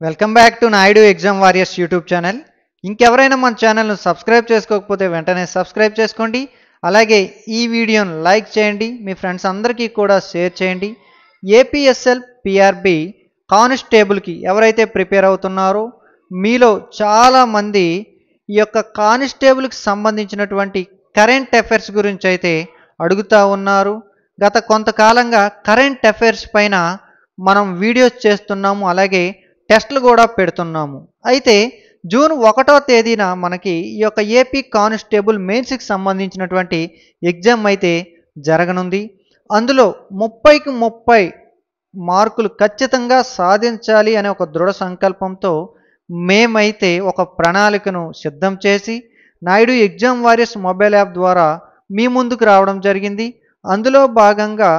Welcome back to Naidu exam warriors YouTube channel. ఇంకెవరైనా మన ఛానల్ను సబ్స్క్రైబ్ చేసుకోకపోతే వెంటనే సబ్స్క్రైబ్ చేసుకోండి. అలాగే ఈ వీడియోను లైక్ చేయండి, మీ ఫ్రెండ్స్ అందరికీ కూడా షేర్ చేయండి. ఏపీఎస్ఎల్ పిఆర్బి కానిస్టేబుల్కి ఎవరైతే ప్రిపేర్ అవుతున్నారో మీలో చాలామంది ఈ యొక్క కానిస్టేబుల్కి సంబంధించినటువంటి కరెంట్ అఫైర్స్ గురించి అయితే అడుగుతూ ఉన్నారు. గత కొంతకాలంగా కరెంట్ అఫైర్స్ పైన మనం వీడియోస్ చేస్తున్నాము, అలాగే టెస్టులు కూడా పెడుతున్నాము. అయితే జూన్ 1వ తేదీన మనకి ఈ యొక్క ఏపీ కానిస్టేబుల్ మెయిన్స్కి సంబంధించినటువంటి ఎగ్జామ్ అయితే జరగనుంది. అందులో 30కి 30 మార్కులు ఖచ్చితంగా సాధించాలి అనే ఒక దృఢ సంకల్పంతో మేమైతే ఒక ప్రణాళికను సిద్ధం చేసి Naidu exam warriors mobile app ద్వారా మీ ముందుకు రావడం జరిగింది. అందులో భాగంగా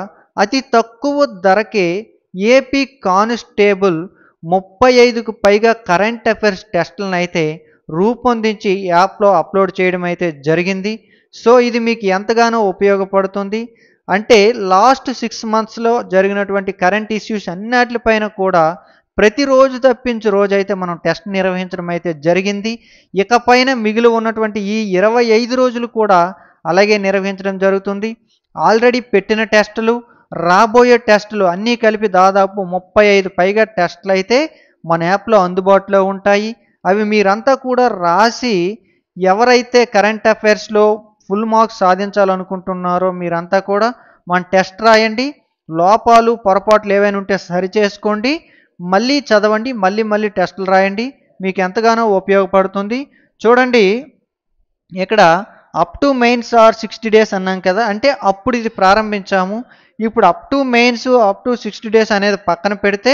అతి తక్కువ ధరకే ఏపీ కానిస్టేబుల్ 35కు పైగా కరెంట్ అఫైర్స్ టెస్టులను అయితే రూపొందించి యాప్లో అప్లోడ్ చేయడం అయితే జరిగింది. సో ఇది మీకు ఎంతగానో ఉపయోగపడుతుంది. అంటే లాస్ట్ 6 మంత్స్లో జరిగినటువంటి కరెంట్ ఇష్యూస్ అన్నిటిపైన కూడా ప్రతిరోజు తప్పించి రోజైతే మనం టెస్ట్ నిర్వహించడం అయితే జరిగింది. ఇకపైన మిగిలి ఉన్నటువంటి ఈ 25 రోజులు కూడా అలాగే నిర్వహించడం జరుగుతుంది. ఆల్రెడీ పెట్టిన టెస్టులు, రాబోయే టెస్టులు అన్నీ కలిపి దాదాపు 35 పైగా టెస్టులు అయితే మన యాప్లో అందుబాటులో ఉంటాయి. అవి మీరంతా కూడా రాసి ఎవరైతే కరెంట్ అఫైర్స్లో ఫుల్ మార్క్స్ సాధించాలనుకుంటున్నారో మీరంతా కూడా మన టెస్ట్ రాయండి. లోపాలు పొరపాట్లు ఏవైనా ఉంటే సరిచేసుకోండి, మళ్ళీ చదవండి, మళ్ళీ టెస్టులు రాయండి. మీకు ఎంతగానో ఉపయోగపడుతుంది. చూడండి, ఇక్కడ up to mains or 60 days అన్నాం కదా, అంటే అప్పుడు ఇది ప్రారంభించాము. ఇప్పుడు up to mains up to 60 days అనేది పక్కన పెడితే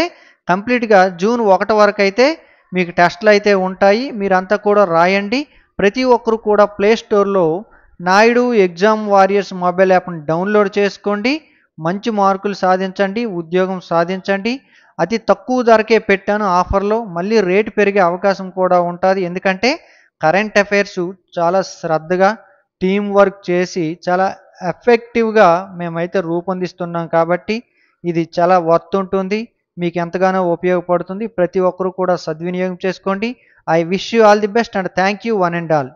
కంప్లీట్గా జూన్ 1 వరకు అయితే మీకు టెస్టులు అయితే ఉంటాయి. మీరంతా కూడా రాయండి. ప్రతి ఒక్కరు కూడా ప్లే స్టోర్లో నాయుడు ఎగ్జామ్ వారియర్స్ మొబైల్ యాప్ని డౌన్లోడ్ చేసుకోండి. మంచి మార్కులు సాధించండి, ఉద్యోగం సాధించండి. అతి తక్కువ ధరకే పెట్టాను ఆఫర్లో. మళ్ళీ రేటు పెరిగే అవకాశం కూడా ఉంటుంది. ఎందుకంటే కరెంట్ అఫైర్స్ చాలా శ్రద్ధగా టీం వర్క్ చేసి చాలా ఎఫెక్టివ్గా మేమైతే రూపొందిస్తున్నాం కాబట్టి ఇది చాలా వర్త్ ఉంటుంది, మీకు ఎంతగానో ఉపయోగపడుతుంది. ప్రతి ఒక్కరు కూడా సద్వినియోగం చేసుకోండి. I wish you all the best and thank you one and all.